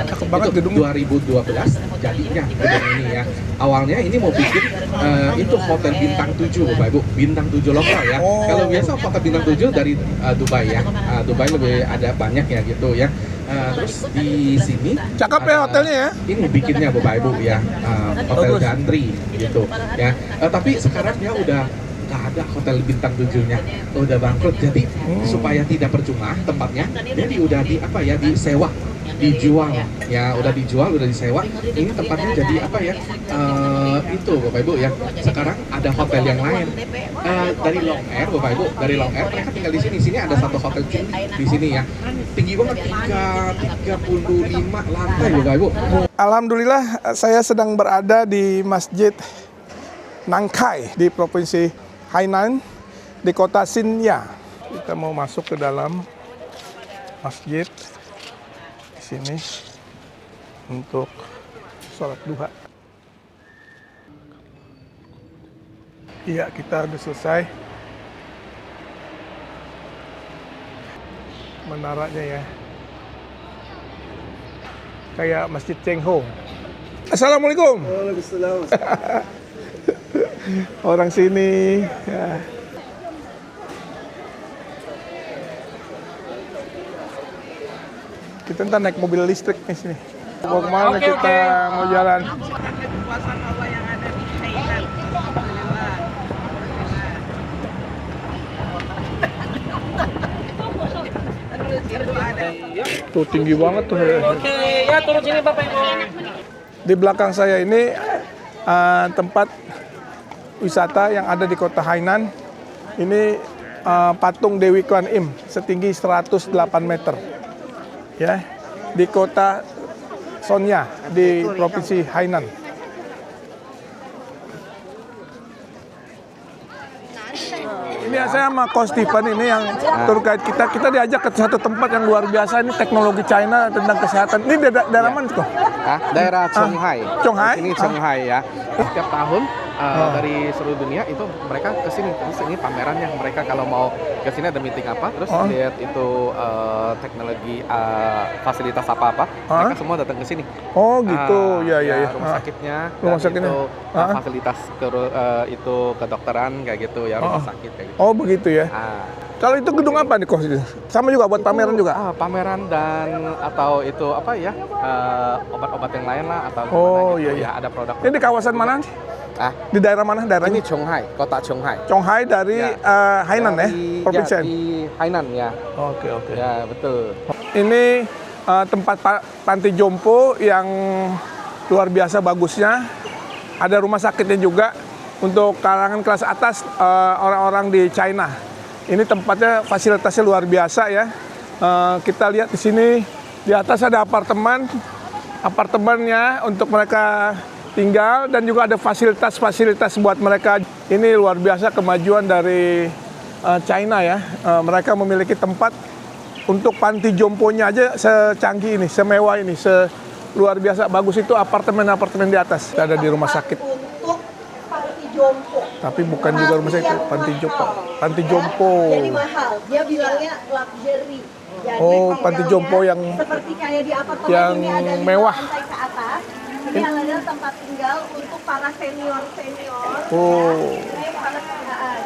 Cakep banget itu gedungnya. 2012 jadinya gedung ini ya. Awalnya ini mau bikin itu hotel bintang 7 Bapak Ibu, bintang 7 lokal ya. Oh. Kalau biasa hotel bintang 7 dari Dubai ya. Dubai lebih ada banyak ya gitu ya. Terus di sini Cakep ya hotelnya ya. ini bikinnya Bapak Ibu ya, hotel gantry gitu ya. Tapi sekarang dia udah nggak ada hotel bintang 7-nya, udah bangkrut. Jadi supaya tidak percuma tempatnya, jadi udah di apa ya, disewa, dijual ya, udah dijual, udah disewa. Ini tempatnya jadi apa ya, itu Bapak Ibu ya. Sekarang ada hotel yang lain dari Long Air Bapak Ibu, dari Long Air mereka tinggal di sini. Sini ada satu hotel tinggi di sini ya, tinggi banget, 35 lantai Bapak Ibu. Alhamdulillah saya sedang berada di Masjid Nangkai di Provinsi Hainan di kota Xinya. Kita mau masuk ke dalam masjid di sini untuk sholat duha. Iya, kita udah selesai menaranya ya. Kayak Masjid Cheng Ho. Assalamualaikum. Waalaikumsalam. Orang sini ya. Kita ntar naik mobil listrik nih sini. Mau kemana kita mau jalan? Kekuasaan Allah yang ada di Hainan. Tuh tinggi banget tuh. Oke, ya turun sini Bapak Ibu. Di belakang saya ini tempat wisata yang ada di kota Hainan. Ini patung Dewi Kuan Im setinggi 108 meter. Ya, di kota Sonya di provinsi Hainan. Ini saya sama Coach Stephen ini yang tour guide kita diajak ke satu tempat yang luar biasa, ini teknologi China tentang kesehatan. Ini daerah mana kok? Daerah Chonghai. Chonghai? Ini Chonghai ya. Setiap tahun dari seluruh dunia itu mereka ke sini. Terus ini pamerannya, mereka kalau mau ke sini ada meeting apa, terus lihat itu teknologi fasilitas apa-apa, mereka semua datang ke sini. Oh gitu, ya. Rumah sakitnya, Rumah dan sakitnya. itu fasilitas itu kedokteran kayak gitu ya, rumah sakit kayak gitu. Oh begitu ya. Kalau itu gedung apa nih kok? Sama juga buat pameran juga? Pameran dan atau itu apa ya, obat-obat yang lain lah atau Oh, gimana gitu. iya. Ya, ada produk. Ini di kawasan mana? Di daerah mana daerahnya? Ini Chonghai, kota Chonghai. Chonghai dari Hainan ya? Provinsi. Ya, di Hainan ya. Oke. Ya, betul. Ini tempat panti jompo yang luar biasa bagusnya. Ada rumah sakitnya juga untuk kalangan kelas atas, orang-orang di China. Ini tempatnya fasilitasnya luar biasa ya. Kita lihat di sini di atas ada apartemennya untuk mereka tinggal, dan juga ada fasilitas-fasilitas buat mereka. Ini luar biasa kemajuan dari China ya. Mereka memiliki tempat untuk panti jomponya aja secanggih ini, semewah ini, luar biasa bagus itu apartemen-apartemen di atas. Ada di rumah sakit. Untuk panti jompo. Tapi bukan juga rumah sakit, panti jompo. Panti jompo. Jadi mahal. Dia bilangnya luxury. Jadi Panti tinggalnya jompo yang seperti kayak di apartemen yang ini ada 5 mewah. lantai ke atas. Ini adalah tempat tinggal untuk para senior. Oh.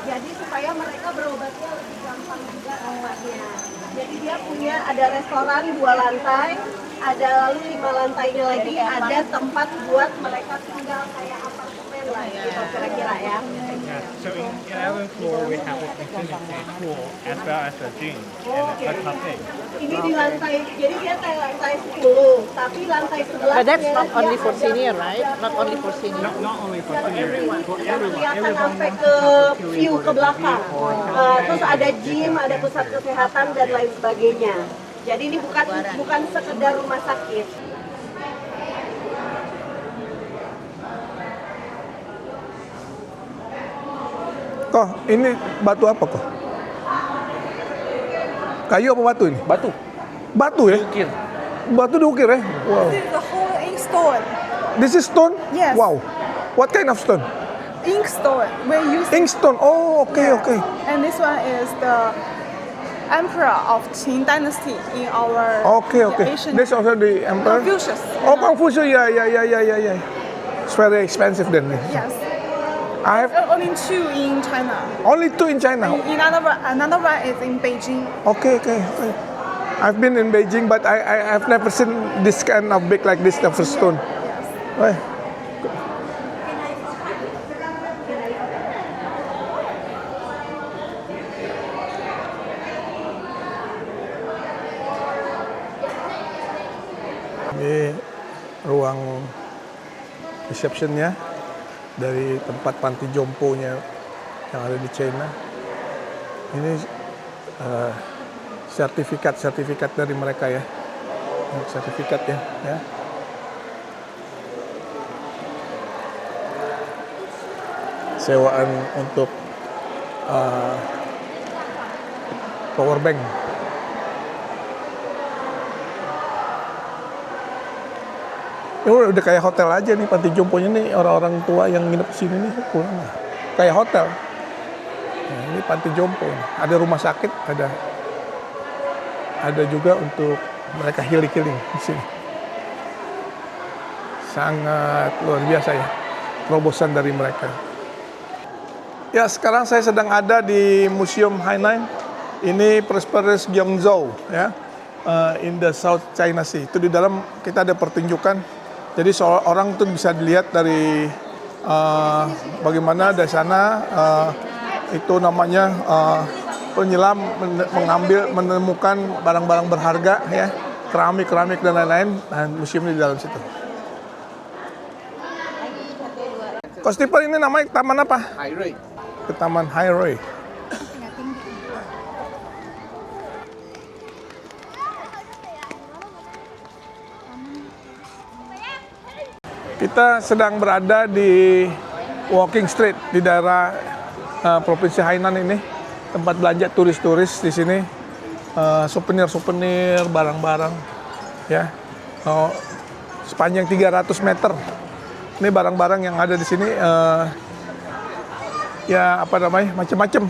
Jadi supaya mereka berobatnya lebih gampang juga tempatnya. Jadi dia punya ada restoran 2 lantai, ada lalu 5 lantainya lagi ada tempat buat mereka tinggal kayak apartemen lah gitu kira-kira ya. Yeah, so in 11th floor we have a facility pool as well as a gym and a cafe. Ini di lantai, jadi dia lantai 10, tapi lantai 11 But that's not only for senior, right? Not only for senior. Not only for seniors, for everyone. kelihatan sampai ke view ke belakang. Terus ada gym, ada pusat kesehatan dan lain sebagainya. Jadi ini bukan sekedar rumah sakit. Kok ini batu apa kok? Kayu apa batu ini? Batu. Batu ya? Ukir. Batu diukir ya? Wow. This is the whole ink stone. This is stone? Yes. Wow. What kind of stone? Ink stone. We use Ink stone. Oh, okay. And this one is the emperor of Qing dynasty in our Okay. Asian. This also the emperor. Confucius. Oh, Confucius. Yeah. It's very expensive then. Yes. I have Only two in China. only 2 in China. Another one is in Beijing. Okay. I've been in Beijing, but I've never seen this kind of big like this, the first stone. Why? Ini ruang receptionnya dari tempat panti jomponya yang ada di China. Ini sertifikat dari mereka ya, sertifikat ya. Sewaan untuk power bank. Ini udah kayak hotel aja nih panti jomponya nih, orang-orang tua yang nginep sini nih pulang lah. Kayak hotel. Nah, ini panti jompo. Ada rumah sakit, ada juga untuk mereka healing di sini. Sangat luar biasa ya, terobosan dari mereka. Ya, sekarang saya sedang ada di Museum Hainan. Ini Prosperous Guangzhou ya, in the South China Sea. Itu di dalam kita ada pertunjukan. Jadi orang tuh bisa dilihat dari bagaimana dari sana itu namanya penyelam menemukan barang-barang berharga ya, keramik dan lain-lain, dan museum di dalam situ. Kostiper ini namanya taman apa? Hairui. Ke Taman Hairui. Kita sedang berada di Walking Street di daerah Provinsi Hainan ini, tempat belanja turis-turis di sini, souvenir, barang-barang, ya, sepanjang 300 meter. Ini barang-barang yang ada di sini, ya apa namanya, macam-macam,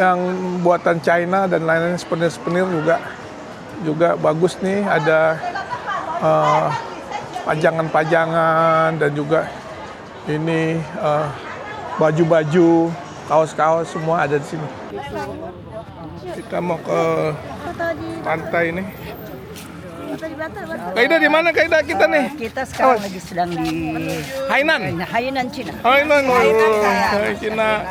yang buatan China dan lain-lain, souvenir juga bagus nih, ada pajangan-pajangan dan juga ini baju-baju, kaos-kaos semua ada di sini. Kita mau ke pantai ini. Kaida di mana Kaida kita nih? Kita sekarang lagi sedang di Hainan. Hainan, Cina. Hainan, Cina.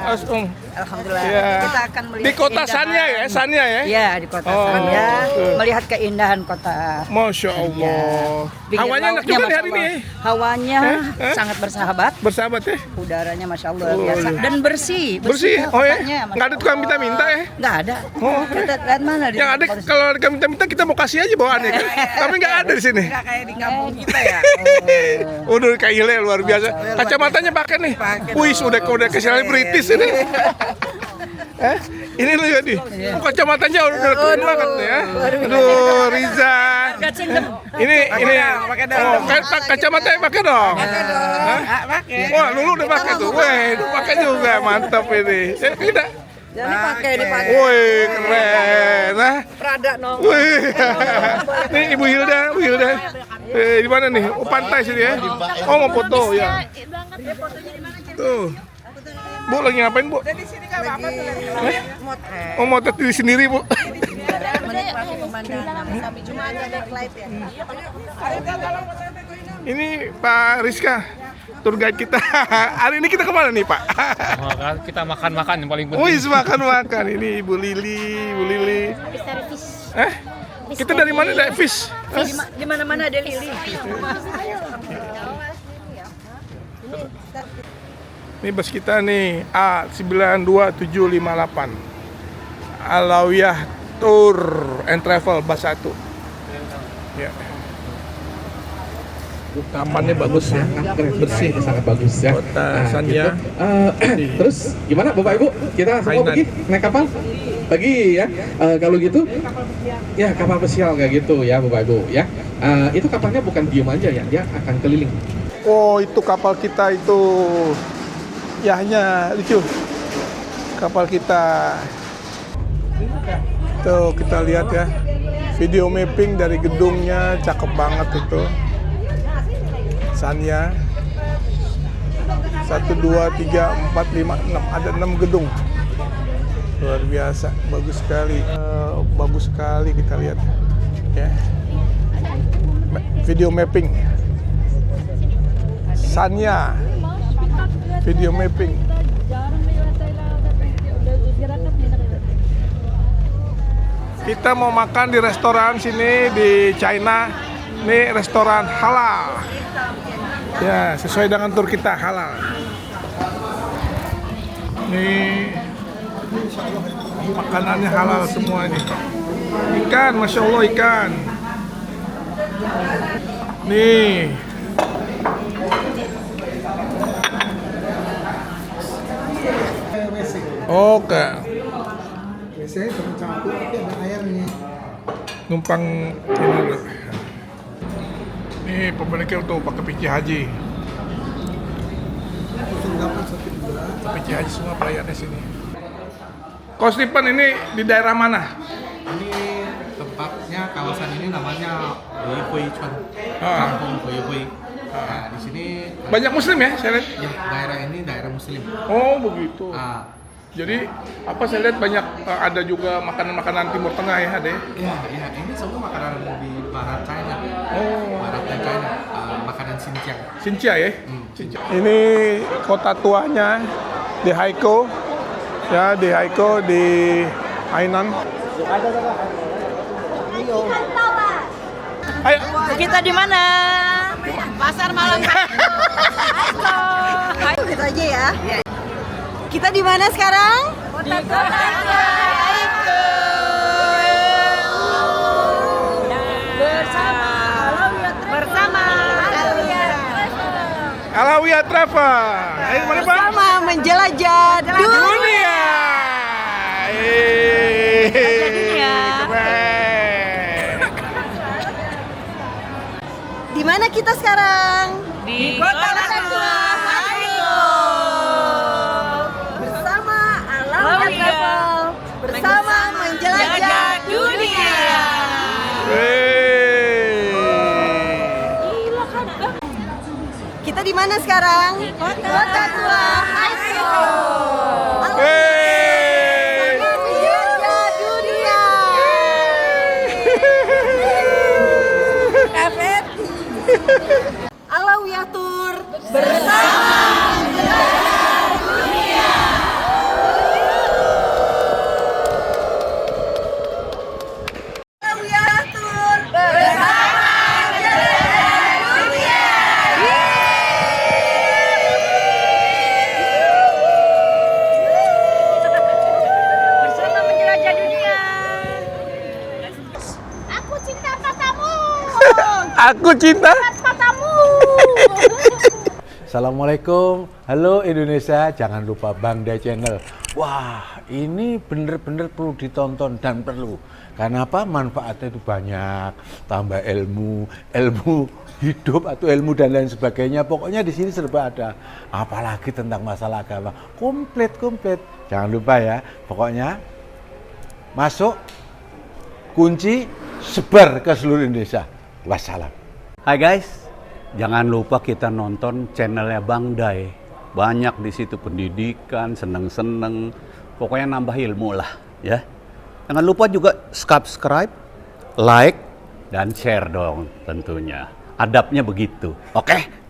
Alhamdulillah. Ya. Kita akan melihat Di kota Sanya ya, Sanya ya? Ya, di kota Sanya, melihat keindahan kota. Masya Allah. Pinggir Hawanya enak lautnya, juga nih Masya hari ini. Allah. Hawanya sangat bersahabat. Bersahabat ya? Udaranya Masya Allah biasa. Dan bersih. Bersih? Oh ya? kotanya, Masya Nggak ada tukang Allah. minta-minta ya? Nggak ada. Oh. Kita lihat mana di Yang ada tempat- kalau ada minta-minta kita mau kasih aja bawaannya kan? Tapi nggak ada di sini. Nggak kayak di kampung kita ya. Udah kayak gila luar biasa. Kacamatanya pakai nih. Wih, udah ke selebritis ini. Ini lu jadi. Oh, kacamatanya udah keren banget nih ya. Aduh, Riza. Ini kacamatanya pakai dong. Pakai. Wah, Lulu udah pakai tuh. Weh, udah pakai juga. Mantap ini. Tidak. Jadi pakai. Wih, keren. Nah. Prada no. Wih. Nih Ibu Hilda. Di mana nih? Oh, pantai sini ya. Oh, mau foto ya. Tuh. Bu lagi ngapain, Bu? Di sini nggak apa-apa tuh. Oh, mau diri sendiri, Bu. Menikmati pemandangan sambil cuma aja naik light ya. Ini Pak Rizka, tour guide kita. Hari ini kita kemana nih, Pak? Kita makan-makan yang paling penting. Wih, makan. Ini Ibu Lili. Kita dari mana? Dari Fish. Di mana-mana ada lili. Ini bus kita nih A92758 Alawiyah Tour and Travel bus 1. Ya. Tamannya bagus ya, bersih, sangat bagus ya. Kota Sanya. Gitu. Terus gimana Bapak Ibu? Kita semua Hainan. pergi naik kapal? Pergi ya. Kalau gitu, ya kapal pesial kayak gitu ya Bapak Ibu ya. Itu kapalnya bukan diem aja ya, dia akan keliling. Oh, itu kapal kita itu. Ya hanya lucu. Kapal kita. Tuh kita lihat ya, video mapping dari gedungnya cakep banget itu. Sanya 1, 2, 3, 4, 5, 6, ada 6 gedung. Luar biasa, bagus sekali kita lihat ya. Video mapping Sanya, video mapping. Kita mau makan di restoran sini di China. Ini restoran halal. Ya, sesuai dengan tur kita halal. Ini makanannya halal semua ini. Ikan, masya Allah ikan. Nih. Oke. Biasanya sama campur tapi ada ayamnya. Numpang ini dulu. Ini pemiliknya tuh pakai PC haji. PC haji semua pelayannya sini. Coach Stephen ini di daerah mana? Ini tempatnya, kawasan ini namanya Hui Chuan, Ah. Kampung Hui. Nah, di sini Banyak muslim ya, saya lihat? ya, daerah ini daerah muslim. Oh, begitu. Ah, Jadi apa saya lihat banyak ada juga makanan-makanan Timur Tengah ya, ada ya? ya, ini semua makanan di barat China. Oh, Barat dan China, makanan Xinjiang. Xinjia ya? Ini kota tuanya di Haikou. Ya, di Haikou di Hainan. Ayo. Kita di mana? Pasar malam. Ayo gitu aja ya. Kita di mana sekarang? Di kota bersama Alawiyah Travel. Ayo mana Pak? Sama menjelajah dunia. dunia. Keren. Di mana kita sekarang? Di kota tua. Bersama Alawiyah Travel. Bersama menjelajah dunia. Kita di mana sekarang? Kota tua Haikou. Menjelajah dunia. Alawiyah Tour bersama menjelajah dunia. Alawiyah Tour bersama menjelajah dunia. Bersama menjelajah dunia. Aku cinta katamu. Aku cinta. Katamu. Assalamualaikum, halo Indonesia, jangan lupa Bangda Channel. Wah, ini bener-bener perlu ditonton dan perlu. Karena apa? Manfaatnya itu banyak, tambah ilmu hidup atau ilmu dan lain sebagainya. Pokoknya di sini serba ada. Apalagi tentang masalah agama, komplit. Jangan lupa ya. Pokoknya masuk, kunci, sebar ke seluruh Indonesia. Wassalam. Hai guys, jangan lupa kita nonton channelnya Bang Dai. Banyak di situ pendidikan, seneng-seneng, pokoknya nambah ilmu lah ya. Jangan lupa juga subscribe, like, dan share dong tentunya. Adabnya begitu, oke?